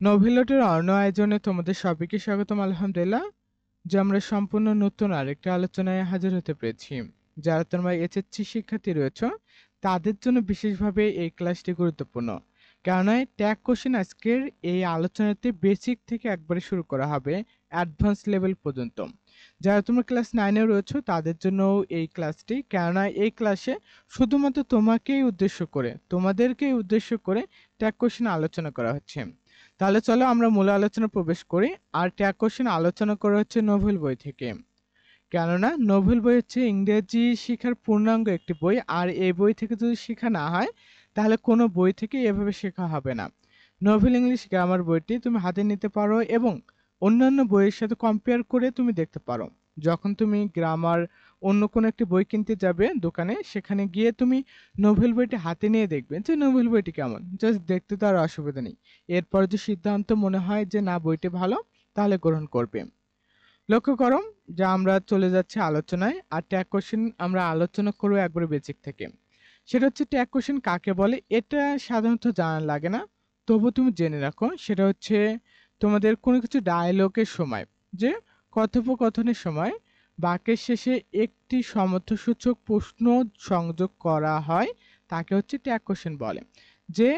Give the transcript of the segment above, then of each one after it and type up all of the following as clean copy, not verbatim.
নোভেলটের অন্য আয়োজনে তোমাদের সবাইকে স্বাগতম। আলহামদুলিল্লাহ যে আমরা সম্পূর্ণ নতুন আরেকটা আলোচনায় হাজির হতে পেরেছি। যারা তোমরা এইচএসসি শিক্ষার্থী রয়েছে তাদের জন্য বিশেষভাবে এই ক্লাসটি গুরুত্বপূর্ণ, কেননা ট্যাগ কোশ্চেন আজকের এই আলোচনাতে বেসিক থেকে একবারে শুরু করা হবে অ্যাডভান্স লেভেল পর্যন্ত। যারা তোমরা ক্লাস 9-এ রয়েছে তাদের জন্য এই ক্লাসটি, কেননা এই ক্লাসে শুধুমাত্র তোমাদেরকেই উদ্দেশ্য করে ট্যাগ কোশ্চেন আলোচনা করা হচ্ছে। তাহলে চলো আমরা মূল আলোচনা প্রবেশ করি। আর ট্যাগ কোশ্চেন আলোচনা করা হচ্ছে নোভেল বই থেকে, কেননা নোভেল বই হচ্ছে ইংরেজি শেখার পূর্ণাঙ্গ একটি বই। আর এই বই থেকে যদি শেখা না হয় তাহলে কোনো বই থেকে এভাবে শেখা হবে না। নোভেল ইংলিশ গ্রামার বইটি তুমি হাতে নিতে পারো এবং অন্যান্য বইয়ের সাথে কম্পেয়ার করে তুমি দেখতে পারো। যখন তুমি গ্রামার অন্য কোনো একটি বই কিনতে যাবে দোকানে, সেখানে গিয়ে তুমি নোভেল বইটি হাতে নিয়ে দেখবে যে নোভেল বইটি কেমন, জাস্ট দেখতে তো আর অসুবিধা নেই। এরপর যে সিদ্ধান্ত মনে হয় যে না বইটি ভালো, তাহলে গ্রহণ করবে। লক্ষ্য করো যে আমরা চলে যাচ্ছি আলোচনায়। আর ট্যাগ কোশ্চেন আমরা আলোচনা করবো একবারে বেসিক থেকে। সেটা হচ্ছে ট্যাগ কোশ্চেন কাকে বলে। এটা সাধারণত জানা লাগে না, তবু তুমি জেনে রাখো। সেটা হচ্ছে তোমাদের কোনো কিছু ডায়লগের সময়, যে কথোপকথনের সময় বাক্যের শেষে একটি সমর্থসূচক প্রশ্ন সংযোগ করা হয়, তাকে হচ্ছে ট্যাগ কোশ্চেন বলে। যে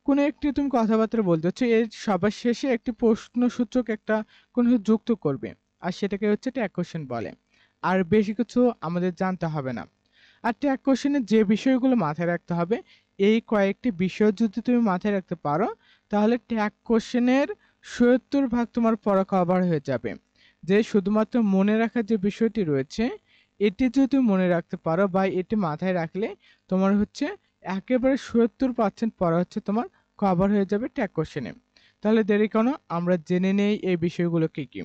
কোনো একটি তুমি কথাবার্তা বলতে হচ্ছে, এর সবার শেষে একটি প্রশ্নসূচক একটা কোনো কিছু যুক্ত করবে, আর সেটাকে হচ্ছে ট্যাগ কোশ্চেন বলে। আর বেশি কিছু আমাদের জানতে হবে না। আর ট্যাগ কোশ্চেনে যে বিষয়গুলো মাথায় রাখতে হবে, এই কয়েকটি বিষয় যদি তুমি মাথায় রাখতে পারো, তাহলে ট্যাগ কোশ্চেনের ৭০% তোমার পড়া কভার হয়ে যাবে। যে শুধুমাত্র মনে রাখার যে বিষয়টি রয়েছে, এটি যদি তুমি মনে রাখতে পারো বা এটি মাথায় রাখলে তোমার হচ্ছে একেবারে ৭০% পড়া হচ্ছে তোমার কভার হয়ে যাবে ট্যাগ কোশ্চেনে। তাহলে দেরি কেন, আমরা জেনে নেই এই বিষয়গুলো কি কি।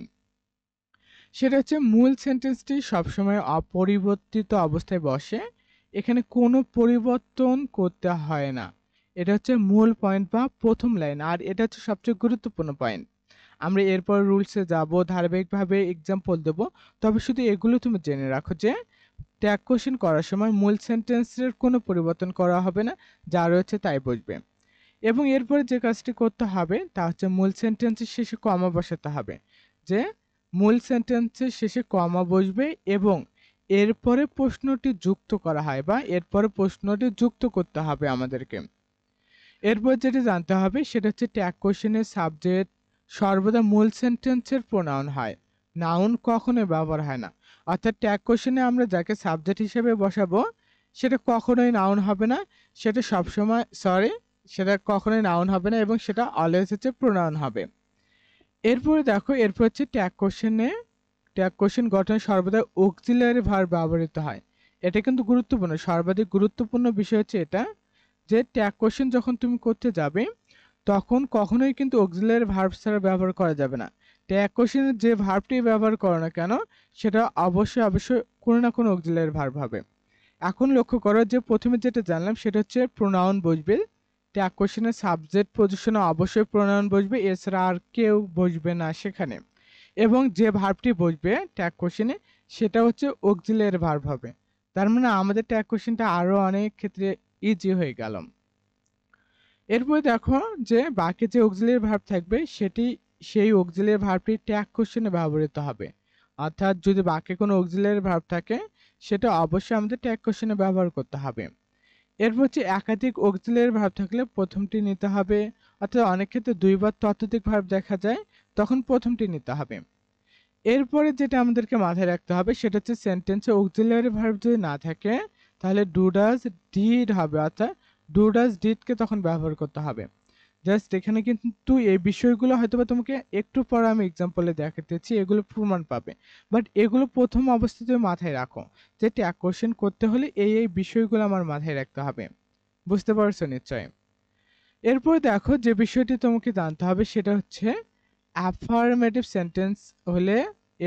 সেটা হচ্ছে মূল সেন্টেন্সটি সবসময় অপরিবর্তিত অবস্থায় বসে, এখানে কোনো পরিবর্তন করতে হয় না। এটা হচ্ছে মূল পয়েন্ট বা প্রথম লাইন, আর এটা হচ্ছে সবচেয়ে গুরুত্বপূর্ণ পয়েন্ট। আমরা এরপর রুলসে যাব, ধারাবাহিকভাবে এক্সাম্পল দেব। তবে শুধু এগুলো তুমি জেনে রাখো যে ট্যাগ কোশ্চেন করার সময় মূল সেন্টেন্সের কোনো পরিবর্তন করা হবে না, যা রয়েছে তাই বসবে। এবং এরপরে যে কাজটি করতে হবে তা হচ্ছে মূল সেন্টেন্সের শেষে কমা বসাতে হবে। যে মূল সেন্টেন্সের শেষে কমা বসবে এবং এরপরে প্রশ্নটি যুক্ত করা হয় বা এরপরে প্রশ্নটি যুক্ত করতে হবে আমাদেরকে। এরপর যেটা জানতে হবে সেটা হচ্ছে ট্যাগ কোশ্চেনের সাবজেক্ট সর্বদা মূল সেন্টেন্সের প্রোনাউন হয়, নাউন কখনোই ব্যবহার হয় না। অর্থাৎ ট্যাগ কোশ্চেনে আমরা যাকে সাবজেক্ট হিসেবে বসাবো সেটা কখনোই নাউন হবে না, সেটা সবসময় সেটা কখনোই নাউন হবে না এবং সেটা অলওয়েজ হচ্ছে প্রোনাউন হবে। এরপরে দেখো, এরপর হচ্ছে ট্যাগ কোশ্চেন গঠনে সর্বদা অক্সিলারি ভার্ব ব্যবহৃত হয়। এটা কিন্তু গুরুত্বপূর্ণ, সর্বাধিক গুরুত্বপূর্ণ বিষয় হচ্ছে এটা, যে ট্যাগ কোশ্চেন যখন তুমি করতে যাবে তখন কখনোই কিন্তু অক্সিলারি ভার্ব ছাড়া ব্যবহার করা যাবে না। ট্যাগ কোশ্চেনের যে ভার্বটি ব্যবহার করো না কেন, সেটা অবশ্যই কোনো না কোনো অক্সিলারি ভার্ব হবে। এখন লক্ষ্য করো যে প্রথমে যেটা জানলাম সেটা হচ্ছে প্রোনাউন বসবে। ট্যাগ কোশ্চেনের সাবজেক্ট পজিশনে অবশ্যই প্রোনাউন বসবে, এছাড়া আর কেউ বসবে না সেখানে। এবং যে ভার্বটি বসবে ট্যাগ কোশ্চেনে সেটা হচ্ছে অক্সিলারি ভার্ব হবে। তার মানে আমাদের ট্যাগ কোশ্চেনটা আরো অনেক ক্ষেত্রে ইজি হয়ে গেল। এরপরে দেখো যে বাকি যে অক্সিলারি ভার্ব থাকবে সেই অক্সিলারি ভার্বটি ট্যাগ কোশ্চেনে ব্যবহৃত হবে। অর্থাৎ যদি বাকি কোনো অক্সিলারি ভার্ব থাকে সেটা অবশ্যই আমাদের ট্যাগ কোশ্চেনে ব্যবহার করতে হবে। এরপর হচ্ছে একাধিক অক্সিলারি ভার্ব থাকলে প্রথমটি নিতে হবে, অর্থাৎ অনেক ক্ষেত্রে দুইবার ততোধিক ভার্ব দেখা যায়, তখন প্রথমটি নিতে হবে। এরপরে যেটা আমাদেরকে মাথায় রাখতে হবে সেটা হচ্ছে সেন্টেন্সে অক্সিলারি ভার্ব যদি না থাকে তাহলে ডু ডাজ ডিড হবে, অর্থাৎ ডু ডাজ ডিডকে তখন ব্যবহার করতে হবে। জাস্ট এখানে কিন্তু এই বিষয়গুলো হয়তোবা তোমাকে একটু পরে আমি এক্সাম্পলে দেখাতেছি, এগুলো প্রমাণ পাবে। বাট এগুলো প্রথম অবস্থাতে মাথায় রাখো যে ট্যাগ কোশ্চেন করতে হলে এই বিষয়গুলো আমার মাথায় রাখতে হবে। বুঝতে পারছো নিশ্চয়। এরপর দেখো যে বিষয়টি তোমাকে জানতে হবে সেটা হচ্ছে অ্যাফার্মেটিভ সেন্টেন্স হলে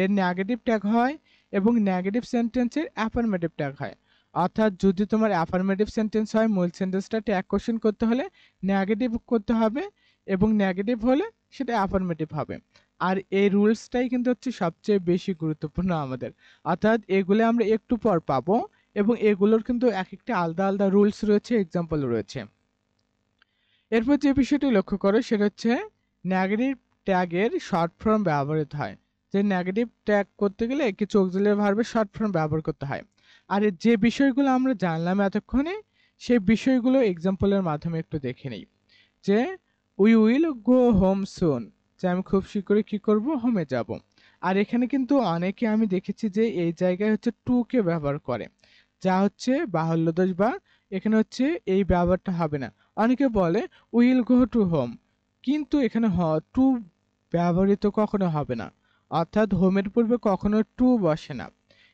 এর নেগেটিভ ট্যাগ হয় এবং নেগেটিভ সেন্টেন্সের অ্যাফার্মেটিভ ট্যাগ হয়। অর্থাৎ যদি তোমার অ্যাফার্মেটিভ সেন্টেন্স হয় মূল সেন্টেন্সটা ট্যাগ কোশ্চেন করতে হলে নেগেটিভ করতে হবে এবং নেগেটিভ হলে সেটা অ্যাফার্মেটিভ হবে। আর এই রুলসটাই কিন্তু হচ্ছে সবচেয়ে বেশি গুরুত্বপূর্ণ আমাদের, অর্থাৎ এগুলো আমরা একটু পর পাবো এবং এগুলোর কিন্তু এক একটা আলাদা আলাদা রুলস রয়েছে, এক্সাম্পল রয়েছে। এরপর যে বিষয়টি লক্ষ্য করো সেটা হচ্ছে নেগেটিভ ট্যাগের শর্ট ফর্ম ব্যবহৃত হয়। যে নেগেটিভ ট্যাগ করতে গেলে কিছু অক্সিলারি ভার্বের শর্ট ফর্ম ব্যবহার করতে হয়। আর যে বিষয়গুলো আমরা জানলাম এতক্ষণে, সেই বিষয়গুলো এক্সাম্পলের মাধ্যমে একটু দেখে নিই। যে উই উইল গো হোম সুন, যে আমি খুব শীঘ্রই কি করব, হোমে যাব। আর এখানে কিন্তু অনেকে আমি দেখেছি যে এই জায়গায় হচ্ছে টু কে ব্যবহার করে, যা হচ্ছে বাহুল্যদোষ, বা এখানে হচ্ছে এই ব্যবহারটা হবে না। অনেকে বলে উইল গো টু হোম, কিন্তু এখানে টু ব্যবহৃত কখনো হবে না, অর্থাৎ হোমের পূর্বে কখনো টু বসে না।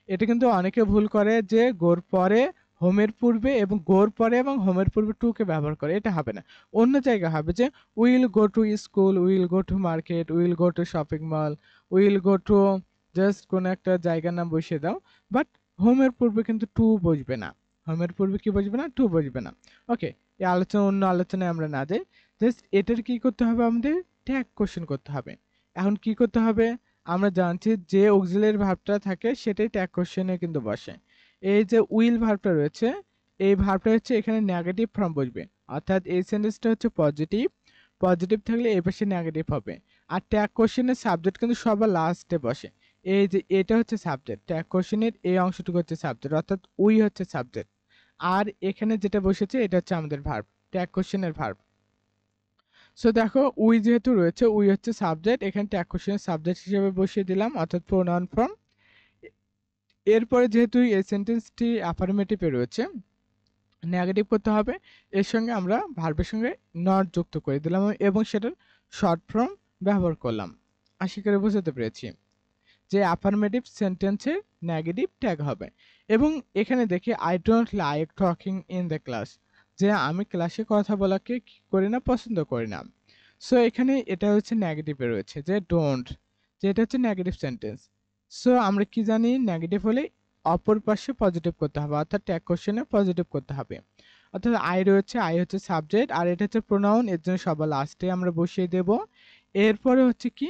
এটা কিন্তু অনেকে ভুল করে যে গোর পরে হোমের পূর্বে এবং গোর পরে এবং হোমের পূর্বে টু কে ব্যবহার করে, এটা হবে না। অন্য জায়গা হবে যে will go to school, will go to market, will go to shopping mall, will go to, just কোন একটা জায়গার নাম বসিয়ে দাও, বাট হোমের পূর্বে কিন্তু টু বসবে না। হোমের পূর্বে কি বসবে না? টু বসবে না। ওকে, এই আলোচনা অন্য আলোচনায় আমরা না যাই। জাস্ট এটার কি করতে হবে, আমাদের ট্যাগ কোশ্চেন করতে হবে। এখন কি করতে হবে, আমরা জানছি যে অক্সিলারি ভার্বটা থাকে সেটাই ট্যাগ কোশ্চেনে কিন্তু বসে। এই যে উইল ভার্বটা রয়েছে, এই ভার্বটা হচ্ছে এখানে নেগেটিভ ফর্ম বসবে, অর্থাৎ এই সেন্টেন্সটা হচ্ছে পজিটিভ। পজিটিভ থাকলে এই পাশে নেগেটিভ হবে। আর ট্যাগ কোশ্চেনের সাবজেক্ট কিন্তু সবার লাস্টে বসে। এই যে এটা হচ্ছে সাবজেক্ট, ট্যাগ কোশ্চেনের এই অংশটুকু হচ্ছে সাবজেক্ট, অর্থাৎ উই হচ্ছে সাবজেক্ট। আর এখানে যেটা বসেছে এটা হচ্ছে আমাদের ভার্ব, ট্যাগ কোশ্চেনের ভার্ব। সো দেখো উই যেহেতু রয়েছে, উই হচ্ছে সাবজেক্ট, এখানে ট্যাগ কোশ্চেনের সাবজেক্ট হিসেবে বসিয়ে দিলাম, অর্থাৎ প্রোনাউন ফর্ম। এরপরে যেহেতু এই সেন্টেন্সটি অ্যাফার্মেটিভে রয়েছে, নেগেটিভ করতে হবে, এর সঙ্গে আমরা ভার্বের সঙ্গে নট যুক্ত করে দিলাম এবং সেটার শর্ট ফর্ম ব্যবহার করলাম। আশা করি বুঝতে পেরেছি যে অ্যাফার্মেটিভ সেন্টেন্সের নেগেটিভ ট্যাগ হবে। এবং এখানে দেখি I don't like talking in the class, যে আমি ক্লাসে কথা বলাকে কি করি না, পছন্দ করি না। সো এখানে এটা হচ্ছে নেগেটিভে রয়েছে, যে ডোন্ট, যে এটা হচ্ছে নেগেটিভ সেন্টেন্স। সো আমরা কি জানি, নেগেটিভ হলে অপর পাশে পজিটিভ করতে হবে, অর্থাৎ ট্যাগ কোশ্চেনে পজিটিভ করতে হবে। অর্থাৎ আই রয়েছে, আই হচ্ছে সাবজেক্ট, আর এটা হচ্ছে প্রোনাউন, এর জন্য সবার লাস্টে আমরা বসিয়ে দেব। এরপরে হচ্ছে কি,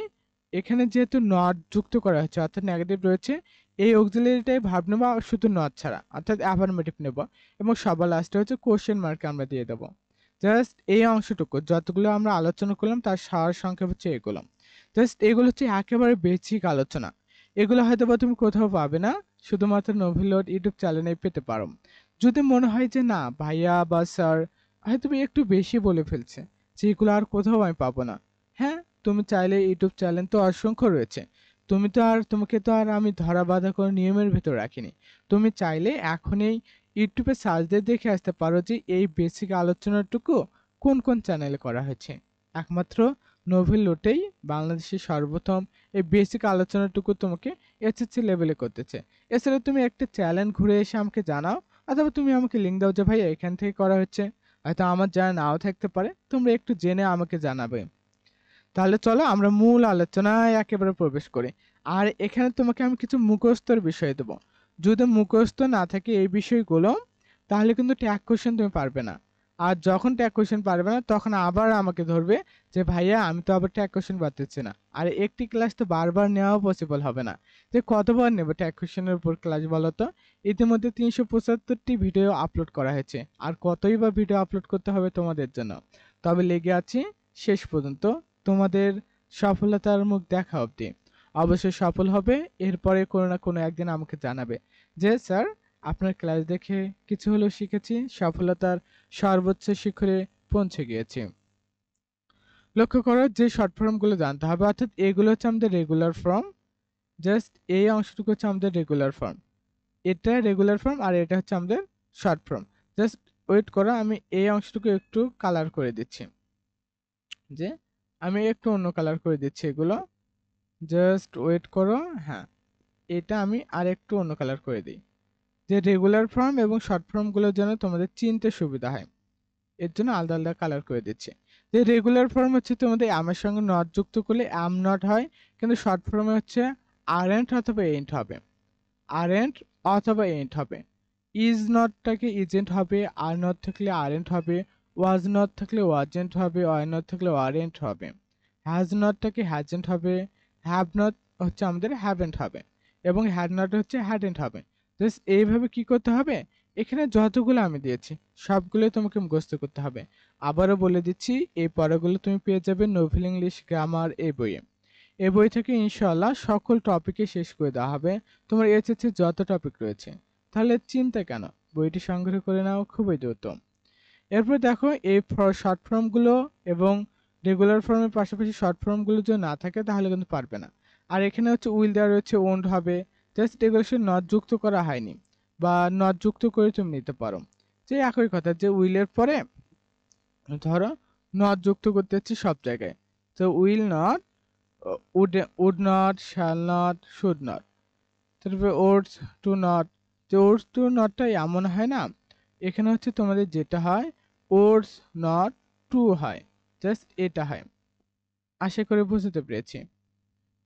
এখানে যেহেতু নট যুক্ত করা হচ্ছে, অর্থাৎ নেগেটিভ রয়েছে, এই অক্সিলারিটাই ভার্ব নেব শুধু নট ছাড়া, অর্থাৎ অ্যাফার্মেটিভ নেব, এবং সবার লাস্টে হচ্ছে কোশ্চেন মার্ক আমরা দিয়ে দেবো। জাস্ট এই অংশটুকু যতগুলো আমরা আলোচনা করলাম তার সার সংক্ষেপ হচ্ছে এগুলো। জাস্ট এগুলো হচ্ছে একেবারে বেসিক আলোচনা। এগুলো হয়তো বা তুমি কোথাও পাবে না, শুধুমাত্র নোভেলট ইউটিউব চ্যানেলে পেতে পারো। যদি মনে হয় যে না ভাইয়া বা স্যার হয়তো একটু বেশি বলে ফেলছে, যেগুলো আর কোথাও আমি পাবো না, হ্যাঁ, তুমি চাইলে ইউটিউব চ্যানেল তো অসংখ্য রয়েছে। তোমাকে তো আর আমি ধরা বাঁধা করে নিয়মের ভেতর রাখিনি। তুমি চাইলে এখনই ইউটিউবে সার্চ দিয়ে দেখে আসতে পারো যে এই বেসিক আলোচনাটুকু কোন কোন চ্যানেলে করা হয়েছে। একমাত্র নোভেলটেই বাংলাদেশের সর্বপ্রথম এই বেসিক আলোচনাটুকু তোমাকে এসএসসি লেভেলে করতেছে। এছাড়া তুমি একটা চ্যানেল ঘুরে এসে আমাকে জানাও, অথবা তুমি আমাকে লিঙ্ক দাও যে ভাই এখান থেকে করা হচ্ছে, হয়তো আমার জানা নাও থাকতে পারে, তোমরা একটু জেনে আমাকে জানাবে। তাহলে চলো আমরা মূল আলোচনায় একেবারে প্রবেশ করি। আর এখানে তোমাকে আমি কিছু মুখস্থর বিষয় দেবো। যদি মুখস্থ না থাকে এই বিষয়গুলো, তাহলে কিন্তু ট্যাগ কোশ্চেন তুমি পারবে না। আর যখন ট্যাগ কোশ্চেন পারবে না তখন আবার আমাকে ধরবে যে ভাইয়া আমি তো আবার ট্যাগ কোশ্চেন পাচ্ছি না। আর একটি ক্লাস তো বারবার নেওয়াও পসিবল হবে না, যে কতবার নেব ট্যাগ কোশ্চেনের উপর ক্লাস বলো তো। ইতিমধ্যে 375টি ভিডিও আপলোড করা হয়েছে, আর কতই বা ভিডিও আপলোড করতে হবে তোমাদের জন্য। তবে লেগে আছি শেষ পর্যন্ত, তোমাদের সফলতার মুখ দেখা অবধি। অবশ্যই সফল হবে, এরপরে কোনো না কোনো একদিন আমাকে জানাবে যে স্যার আপনার ক্লাস দেখে কিছু হলেও শিখেছি, সফলতার সর্বোচ্চ শিখরে পৌঁছে গিয়েছি। লক্ষ্য করো যে শর্ট ফর্মগুলো জানতে হবে, অর্থাৎ এগুলো হচ্ছে আমাদের রেগুলার ফর্ম। জাস্ট এই অংশটুকু হচ্ছে আমাদের রেগুলার ফর্ম, এটা রেগুলার ফর্ম, আর এটা হচ্ছে আমাদের শর্ট ফর্ম। জাস্ট ওয়েট করো, আমি এই অংশটুকু একটু কালার করে দিচ্ছি, যে আমি একটু অন্য কালার করে দিচ্ছি এগুলো। জাস্ট ওয়েট করো, হ্যাঁ, এটা আমি আর একটু অন্য কালার করে দিই, যে রেগুলার ফর্ম এবং শর্ট ফর্মগুলোর জন্য তোমাদের চিনতে সুবিধা হয়, এর জন্য আলাদা আলাদা কালার করে দিচ্ছি। যে রেগুলার ফর্ম হচ্ছে তোমাদের আমের সঙ্গে নট যুক্ত করলে আম নট হয়, কিন্তু শর্ট ফর্মে হচ্ছে আরেন্ট অথবা এন্ট হবে, আরেন্ট অথবা এন্ট হবে। ইজ নটটাকে ইজেন্ট হবে, আর নট থাকলে আরেন্ট হবে, ওয়াজ নট থাকলে ওয়াজেন্ট হবে, ওয়াই নট থাকলে ওয়ারেন্ট হবে, হ্যাজ নটটাকে হ্যাজেন্ট হবে, হ্যাভ নট হচ্ছে আমাদের হ্যাভেন্ট হবে, এবং হ্যাড নট হচ্ছে হ্যাডেন্ট হবে। জাস্ট এইভাবে কি করতে হবে, এখানে যতগুলো আমি দিয়েছি সবগুলো তোমাকে মুখস্থ করতে হবে। আবারও বলে দিচ্ছি, এই পড়াগুলো তুমি পেয়ে যাবে নোভেল ইংলিশ গ্রামার এই বইয়ে। এই বই থেকে ইনশাআল্লাহ সকল টপিকে শেষ করে দেওয়া হবে তোমার এইচএসসি যত টপিক রয়েছে। তাহলে চিন্তা কেন, বইটি সংগ্রহ করে নাও খুবই দ্রুত। এরপর দেখো এই শর্ট ফর্মগুলো এবং রেগুলার ফর্মের পাশাপাশি শর্ট ফর্মগুলো যদি না থাকে তাহলে কিন্তু পারবে না। আর এখানে হচ্ছে উইল দেওয়া রয়েছে, ওন্ড হবে, জাস্ট এগুলো সে নট যুক্ত করা হয়নি, বা নট যুক্ত করে তুমি নিতে পারো। যে একই কথা, যে উইলের পরে ধরো নট যুক্ত করতে হচ্ছে সব জায়গায়, তো will not, would not, shall not, should not. তারপরে ওডস টু নট, যে ওডস টু নটটা এমন হয় না, এখানে হচ্ছে তোমাদের যেটা হয় ওডস নট টু হয়, জাস্ট এটা হয়। আশা করে বুঝতে পেরেছি।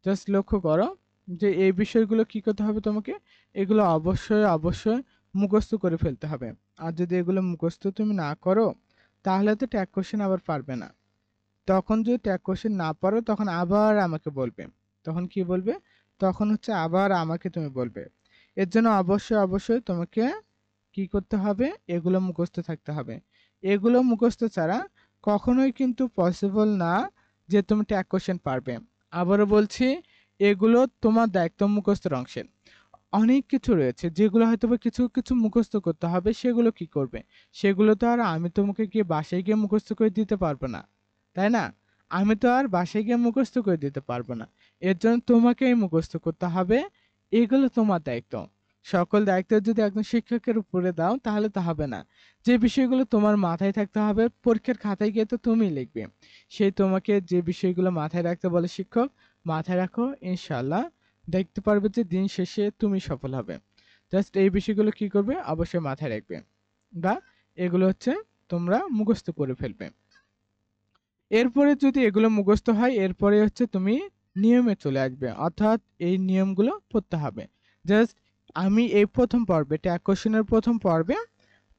জাস্ট লক্ষ্য করো যে এই বিষয়গুলো কি করতে হবে তোমাকে, এগুলো অবশ্যই অবশ্যই মুখস্থ করে ফেলতে হবে। আর যদি এগুলো মুখস্থ তুমি না করো তাহলে তো ট্যাগ কোশ্চেন আবার পারবে না। তখন যদি ট্যাগ কোশ্চেন না পারো তখন আবার আমাকে বলবে। তখন কি বলবে? তখন হচ্ছে আবার আমাকে তুমি বলবে। এর জন্য অবশ্যই অবশ্যই তোমাকে কি করতে হবে, এগুলো মুখস্থ থাকতে হবে। এগুলো মুখস্থ ছাড়া কখনোই কিন্তু পসিবল না যে তুমি ট্যাগ কোশ্চেন পারবে। আবারও বলছি, এগুলো তোমার দায়িত্ব মুখস্থের অংশের। অনেক কিছু রয়েছে যেগুলো হয়তো বা কিছু কিছু মুখস্থ করতে হবে, সেগুলো কি করবে? সেগুলো তো আর আমি তোমাকে গিয়ে বাসায় গিয়ে মুখস্থ করে দিতে পারবো না, তাই না? আমি তো আর বাসায় গিয়ে মুখস্থ করে দিতে পারবো না। এর জন্য তোমাকেই মুখস্থ করতে হবে। এগুলো তোমার দায়িত্ব। সকল দায়িত্ব যদি একজন শিক্ষকের উপরে দাও তাহলে তো হবে না। যে বিষয়গুলো তোমার মাথায় থাকতে হবে, পরীক্ষার খাতায় গিয়ে তো তুমিই লিখবে। সেই তোমাকে যে বিষয়গুলো মাথায় রাখতে বলে শিক্ষক, মাথায় রাখো, ইনশাআল্লাহ দেখতে পারবে যে দিন শেষে তুমি সফল হবে। জাস্ট এই বিষয়গুলো কি করবে, অবশ্যই মাথায় রাখবে, বা এগুলো হচ্ছে তোমরা মুখস্থ করে ফেলবে। এরপরে যদি এগুলো মুখস্থ হয়, এরপরে হচ্ছে তুমি নিয়মে চলে আসবে, অর্থাৎ এই নিয়মগুলো পড়তে হবে। জাস্ট আমি এই প্রথম পর্বে ট্যাগ কোশ্চেনের প্রথম পর্বে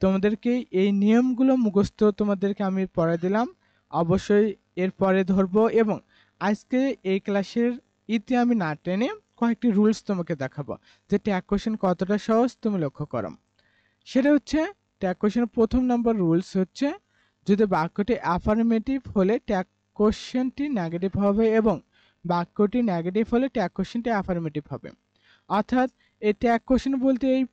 তোমাদেরকে এই নিয়মগুলো মুখস্থ তোমাদেরকে আমি পড়ে দিলাম। অবশ্যই এরপরে ধরবো, এবং আজকে এই ক্লাসের ইতি আমি না টেনে কয়েকটি রুলস তোমাকে দেখাবো, যে ট্যাগ কোশ্চেন কতটা সহজ তুমি লক্ষ্য করো। সেটা হচ্ছে, ট্যাগ কোশ্চেনের প্রথম নাম্বার রুলস হচ্ছে, যদি বাক্যটি অ্যাফার্মেটিভ হলে ট্যাগ কোশ্চেনটি নেগেটিভ হবে, এবং বাক্যটি নেগেটিভ হলে ট্যাগ কোশ্চেনটি অ্যাফার্মেটিভ হবে। অর্থাৎ এই ট্যাগ কোশ্চেন বলতে এই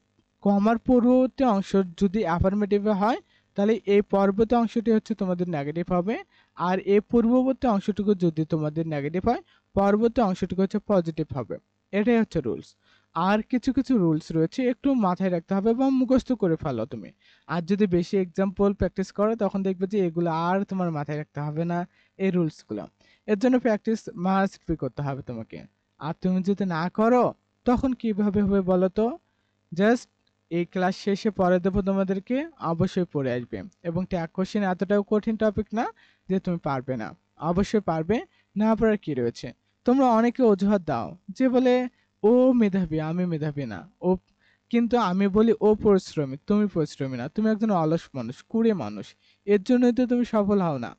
কমার পূর্ববর্তী অংশ যদি অ্যাফার্মেটিভ হয় তাহলে এই পরবর্তী অংশটি হচ্ছে তোমাদের নেগেটিভ হবে, আর এই পূর্ববর্তী অংশটুকু যদি তোমাদের নেগেটিভ হয় পরবর্তী অংশটুকু হচ্ছে পজিটিভ হবে। এটাই হচ্ছে রুলস। আর কিছু কিছু রুলস রয়েছে, একটু মাথায় রাখতে হবে বা মুখস্থ করে ফেলো তুমি। আর যদি বেশি এক্সাম্পল প্র্যাকটিস করো তখন দেখবে যে এগুলো আর তোমার মাথায় রাখতে হবে না, এই রুলসগুলো। এর জন্য প্র্যাকটিস মাস্ট বি করতে হবে তোমাকে। আর তুমি যদি না করো তখন কিভাবে হবে বলো তো? জাস্ট এই ক্লাস শেষে পড়ে দেবো তোমাদেরকে, অবশ্যই পড়ে আসবে। এবং ট্যাগ কোশ্চেন এতটাও কঠিন টপিক না যে তুমি পারবে না, অবশ্যই পারবে। না পারার কি রয়েছে? তোমরা অনেকে অজুহাত দাও, যে বলে ও মেধাবী আমি মেধাবী না, ও, কিন্তু আমি বলি ও পরিশ্রমী তুমি পরিশ্রমী না, তুমি একজন অলস মানুষ, কুড়ে মানুষ। এর জন্যই তো তুমি সফল হও না।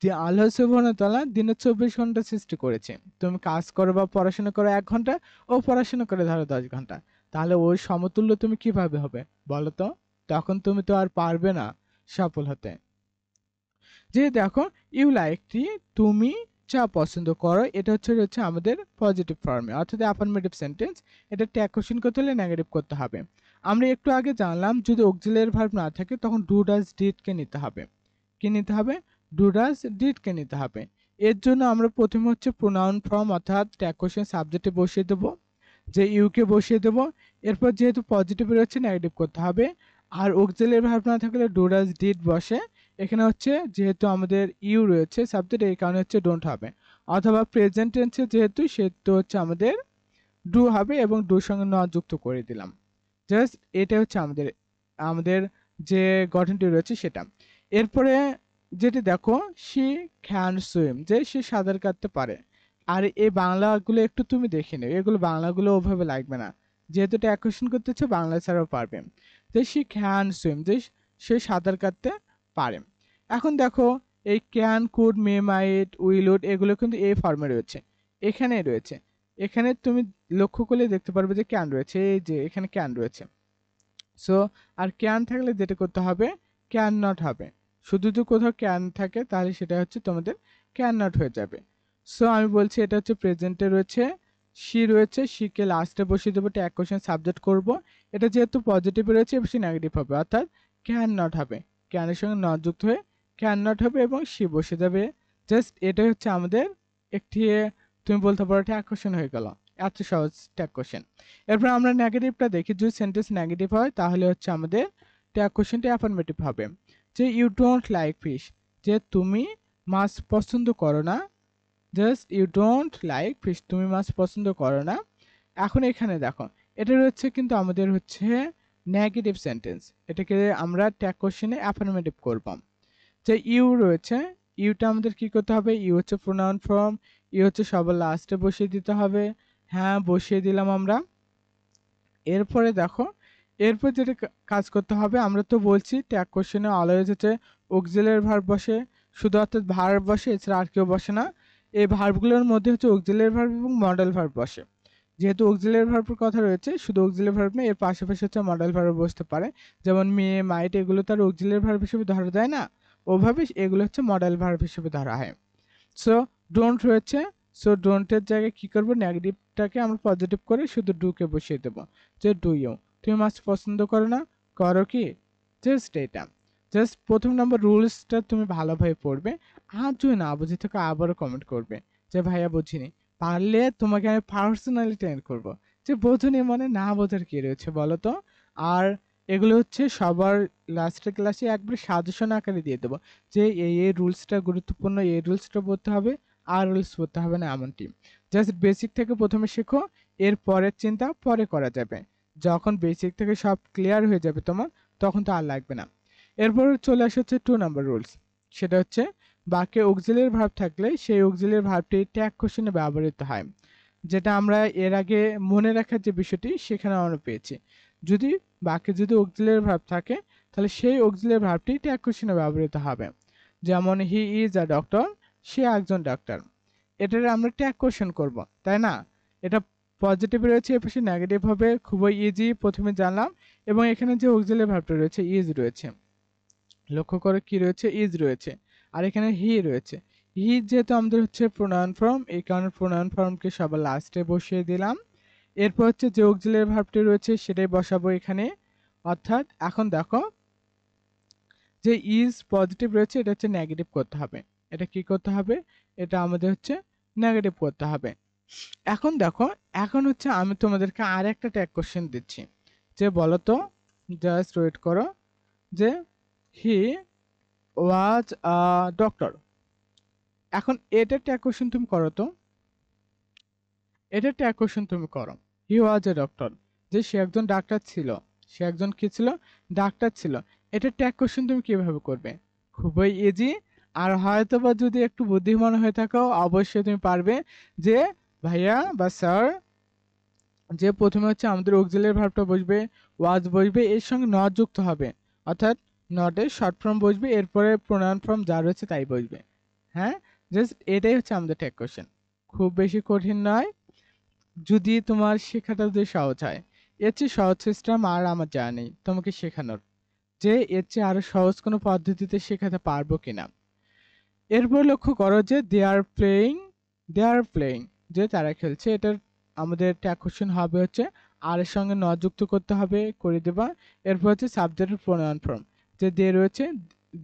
যে আল্লাহ সুবহানাহু ওয়া তাআলা দিনে 24 ঘন্টা সৃষ্টি করেছে, তুমি কাজ করো বা পড়াশোনা করো 1 ঘন্টা, ও পড়াশোনা করে ধরো 10 ঘন্টা, তাহলে ওই সমতুল্য তুমি কিভাবে হবে বলো তো? তখন তুমি তো আর পারবে না সফল হতে। যে দেখো, ইউ লাইকটি, তুমি যা পছন্দ করো, এটা হচ্ছে আমাদের পজিটিভ ফর্মে, অর্থাৎ অ্যাফার্মেটিভ সেন্টেন্স। এটা ট্যাগ কোশ্চেন করতে হলে নেগেটিভ করতে হবে। আমরা একটু আগে জানলাম যদি অক্সিলারি ভার্ব না থাকে তখন ডু ডাজ ডিড কে নিতে হবে। কি নিতে হবে? ডু ডাজ ডিড কে নিতে হবে। এর জন্য আমরা প্রথমে হচ্ছে প্রোনাউন ফর্ম, অর্থাৎ ট্যাগ কোশ্চেন সাবজেক্টে বসিয়ে দেবো, যে ইউকে বসিয়ে দেবো। এরপর যেহেতু পজিটিভ রয়েছে নেগেটিভ করতে হবে। আর অক্সিলারি ভার্ব না থাকলে ডু ডাজ ডিড বসে। এখানে হচ্ছে যেহেতু আমাদের ইউ রয়েছে সাবজেক্ট, এই কারণে হচ্ছে ডোন্ট হবে। অথবা প্রেজেন্ট টেন্সে যেহেতু, সেহেতু হচ্ছে আমাদের ডু হবে, এবং ডুর সঙ্গে নট যুক্ত করে দিলাম। জাস্ট এটা হচ্ছে আমাদের আমাদের যে গঠনটি রয়েছে সেটা। এরপরে যেটি দেখো, শি ক্যান সুইম, যে সে সাঁতার কাটতে পারে। আর এই বাংলাগুলো একটু তুমি দেখে নেবে, এগুলো বাংলাগুলো ওভাবে লাগবে না, যেহেতু এটা কোশ্চেন করতেছে বাংলা ছাড়াও পারবে। যে শি ক্যান সুইম, যে সে সাঁতার কাটতে পারে। এখন দেখো, এই can, could, may, might, will, would এগুলো কিন্তু এই ফর্মে রয়েছে, এখানেই রয়েছে। এখানে তুমি লক্ষ্য করলে দেখতে পারবে যে ক্যান রয়েছে, এই যে এখানে ক্যান রয়েছে। সো আর ক্যান থাকলে যেটা করতে হবে ক্যান নট হবে। শুধু যদি কোথাও ক্যান থাকে তাহলে সেটা হচ্ছে তোমাদের ক্যান নট হয়ে যাবে। সো আমি বলছি এটা হচ্ছে প্রেজেন্টে রয়েছে, সি রয়েছে, সিকে লাস্টে বসিয়ে দেবো, ট্যাগ কোশ্চেন সাবজেক্ট করব। এটা যেহেতু পজিটিভ রয়েছে বেশি নেগেটিভ হবে, অর্থাৎ ক্যান নট হবে, ক্যানের সঙ্গে নট যুক্ত হয়ে ক্যান নট হবে এবং সি বসে যাবে। জাস্ট এটাই হচ্ছে আমাদের একটি, তুমি বলতে পারো ট্যাগ কোশ্চেন হয়ে গেল, এত সহজ ট্যাগ কোশ্চেন। এরপর আমরা নেগেটিভটা দেখি, যদি সেন্টেন্স নেগেটিভ হয় তাহলে হচ্ছে আমাদের ট্যাগ কোশ্চেনটা অ্যাফার্মেটিভ হবে। যে ইউ ডোন্ট লাইক ফিশ, যে তুমি মাছ পছন্দ করো না, just you don't like fish, তুমি মাছ পছন্দ করো না। এখন এখানে দেখো এটা রয়েছে কিন্তু আমাদের হচ্ছে নেগেটিভ সেন্টেন্স, এটাকে আমরা ট্যাগ কোশ্চেনে অ্যাফার্মেটিভ করব। যে ইউ রয়েছে, ইউটা আমাদের কি করতে হবে, ইউ হচ্ছে প্রোনাউন ফর্ম, ইউ হচ্ছে সবার লাস্টে বসিয়ে দিতে হবে। হ্যাঁ বসিয়ে দিলাম আমরা। এরপরে দেখো এরপর যেটা কাজ করতে হবে, আমরা তো বলছি ট্যাগ কোশ্চেনে অলওয়েজ হচ্ছে অক্সিলারি ভার্ব বসে, শুধু অর্থাৎ ভার্ব বসে, এছাড়া আর কেউ বসে না। এই ভার্বগুলোর মধ্যে হচ্ছে অক্সিলারি ভার্ব এবং মডেল ভার্ব বসে। যেহেতু অক্সিলারি ভার্বের কথা রয়েছে, শুধু অক্সিলারি ভার্ব না, এর পাশাপাশি হচ্ছে মডেল ভার্ব বসতে পারে, যেমন মে মাইট, এগুলো তার অক্সিলারি ভার্ব হিসেবে ধরা যায় না, ওভাবে এগুলো হচ্ছে মডেল ভার্ব হিসেবে ধরা হয়। সো ডোন্ট রয়েছে, সো ডোন্টের জায়গায় কি করব, নেগেটিভটাকে আমরা পজিটিভ করে শুধু ডুকে বসিয়ে দেবো। যে ডু ইউ, তুমি মাছ পছন্দ করো না, করো কি, জাস্ট এটা। জাস্ট প্রথম নম্বর রুলসটা তুমি ভালোভাবে পড়বে, আর যদি না বুঝে থাকো আবারও কমেন্ট করবে যে ভাইয়া বুঝিনি, পারলে তোমাকে আমি পার্সোনালি ট্রেন করব। যে বোঝনি মানে না বোঝার কি রয়েছে বলো তো। আর এগুলো হচ্ছে সবার লাস্টের ক্লাসে একবার সাজেশন আকারে দিয়ে দেবো, যে এই রুলসটা গুরুত্বপূর্ণ, এই রুলসটা পড়তে হবে, আর রুলস পড়তে হবে না এমনটি। জাস্ট বেসিক থেকে প্রথমে শেখো, এর পরের চিন্তা পরে করা যাবে। যখন বেসিক থেকে সব ক্লিয়ার হয়ে যাবে তোমার, তখন তো আর লাগবে না। এরপর চলে আসে হচ্ছে 2 নাম্বার রুলস, সেটা হচ্ছে বাক্যে অক্সিলারি ভার্ব থাকলে সেই অক্সিলারি ভার্বটি ট্যাগ কোশ্চেনে ব্যবহৃত হয়। যেটা আমরা এর আগে মনে রাখার যে বিষয়টি সেখানে আমরা পেয়েছি, যদি বাক্যে যদি অক্সিলারি ভার্ব থাকে তাহলে সেই অক্সিলারি ভার্বটি ট্যাগ কোশ্চেনে ব্যবহৃত হবে। যেমন হি ইজ আ ডক্টর, সে একজন ডাক্তার, এটার আমরা ট্যাগ কোশ্চেন করব, তাই না। এটা পজিটিভ রয়েছে, এর পাশে নেগেটিভ হবে, খুবই ইজি, প্রথমে জানলাম। এবং এখানে যে অক্সিলারি ভার্বটা রয়েছে ইজ রয়েছে, লক্ষ্য করে কি রয়েছে, ইজ রয়েছে, আর এখানে হি রয়েছে। হি যেহেতু আমাদের হচ্ছে প্রোনাউন ফর্ম, এই কারণে প্রোনাউন ফর্মকে সবার লাস্টে বসিয়ে দিলাম। এরপর হচ্ছে যে অক্সিলারি ভার্বটি রয়েছে সেটাই বসাবো এখানে। অর্থাৎ এখন দেখো যে ইজ পজিটিভ রয়েছে, এটা হচ্ছে নেগেটিভ করতে হবে। এটা কি করতে হবে, এটা আমাদের হচ্ছে নেগেটিভ করতে হবে। এখন দেখো, এখন হচ্ছে আমি তোমাদেরকে আর একটা ট্যাগ কোশ্চেন দিচ্ছি, যে বলো তো, জাস্ট ওয়েট করো, যে হি ওয়াজ আ ডক্টর। এখন এটা ট্যাগ কোশ্চেন তুমি করো তো, এটা ট্যাগ কোশ্চেন তুমি করো। হি ওয়াজ এ ডক্টর, যে সে একজন ডাক্তার ছিল, সে একজন কি ছিল, ডাক্তার ছিল। এটা ট্যাগ কোশ্চেন তুমি কিভাবে করবে, খুবই ইজি। আর হয়তো বা যদি একটু বুদ্ধিমান হয়ে থাকো অবশ্যই তুমি পারবে। যে ভাইয়া বা স্যার, যে প্রথমে হচ্ছে আমাদের অক্সিলারি ভার্বটা বসবে, ওয়াজ বসবে, এর সঙ্গে নট যুক্ত হবে, অর্থাৎ নটের শর্ট ফর্ম বসবে, এরপরে প্রোনাউন ফর্ম যা রয়েছে তাই বসবে। হ্যাঁ, জাস্ট এটাই হচ্ছে আমাদের ট্যাগ কোশ্চেন, খুব বেশি কঠিন নয়, যদি তোমার শেখাটা যদি সহজ হয়। এর চেয়ে সহজ সিস্টেম আর আমার জানা নেই তোমাকে শেখানোর, যে এর চেয়ে আরো সহজ কোনো পদ্ধতিতে শেখাতে পারবো কিনা। এরপর লক্ষ্য করো যে দে are playing, they are playing, যে তারা খেলছে, এটার আমাদের ট্যাগ কোশ্চেন হবে হচ্ছে আর এর সঙ্গে ন যুক্ত করতে হবে, করে দেবা। এরপর হচ্ছে সাবজেক্টের প্রোনাউন ফর্ম, যে দে রয়েছে,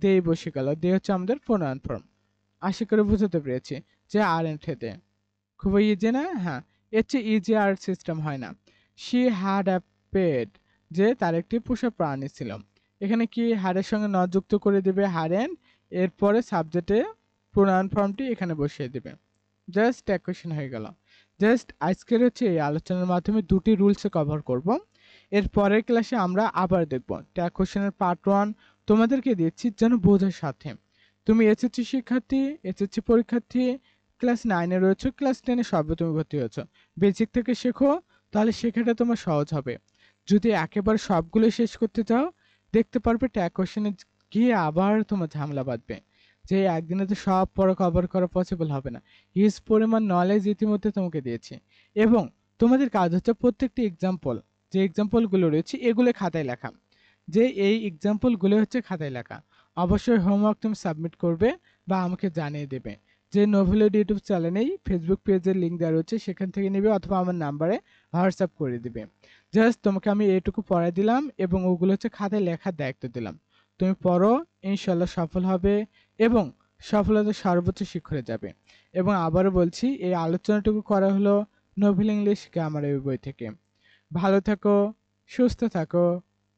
দে বসে গেল, দে হচ্ছে আমাদের প্রোনাউন ফর্ম। আশা করে বুঝতে পেরেছি যে আর এন্ড হেতে খুবই ইজি না। হ্যাঁ, এর চেয়ে ইজি আর সিস্টেম হয় না। শি হ্যাড আ পেট, যে তার একটি পোষা প্রাণী ছিল। এখানে কি হ্যাডের সঙ্গে ন যুক্ত করে দেবে, হ্যাড এন্ড, এরপরে সাবজেক্টে প্রোনাউন ফর্মটি এখানে বসিয়ে দেবে, জাস্ট এক কোশ্চেন হয়ে গেল। জাস্ট আজকের হচ্ছে এই আলোচনার মাধ্যমে দুটি রুলসে কভার করব। এর পরের ক্লাসে আমরা আবার দেখব ট্যাগ কোশ্চেনের পার্ট 1 তোমাদেরকে দিচ্ছি যেন বোঝার সাথে। তুমি এসএসসি শিক্ষার্থী, এসএসসি পরীক্ষার্থী, ক্লাস 9 এ রয়েছে, ক্লাস 10 এ সবে তুমি ভর্তি হয়েছো, বেসিক থেকে শেখো, তাহলে শেখাটা তোমার সহজ হবে। যদি একেবারে সবগুলো শেষ করতে চাও, দেখতে পারবে ট্যাগ কোশ্চেনে গিয়ে আবার তোমার ঝামেলা বাঁধবে, যে একদিনে তো সব পড়া কভার করা পসিবল হবে না। হিউজ পরিমাণ নলেজ ইতিমধ্যে তোমাকে দিয়েছি, এবং তোমাদের কাজ হচ্ছে প্রত্যেকটি এক্সাম্পল যে এক্সাম্পলগুলো রয়েছে এগুলো খাতায় লেখা, যে এই এক্সাম্পলগুলো হচ্ছে খাতায় লেখা। অবশ্যই হোমওয়ার্ক তুমি সাবমিট করবে বা আমাকে জানিয়ে দেবে। যে নোভেলের ইউটিউব চ্যানেলেই ফেসবুক পেজের লিঙ্ক দেওয়া রয়েছে, সেখান থেকে নেবে অথবা আমার নাম্বারে হোয়াটসঅ্যাপ করে দিবে। জাস্ট তোমাকে আমি এইটুকু পড়াই দিলাম এবং ওগুলো হচ্ছে খাতায় লেখার দায়িত্ব দিলাম। তুমি পড়ো, ইনশাল্লাহ সফল হবে এবং সফলতা সর্বোচ্চ শিখরে যাবে। এবং আবারও বলছি, এই আলোচনাটুকু করা হলো নোভেল ইংলিশ গ্রামার এই বই থেকে। ভালো থাকো, সুস্থ থাকো,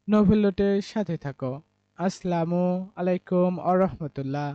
নোভেল নোটের সাথে থাকো। আসসালামু আলাইকুম আ রহমতুল্লাহ।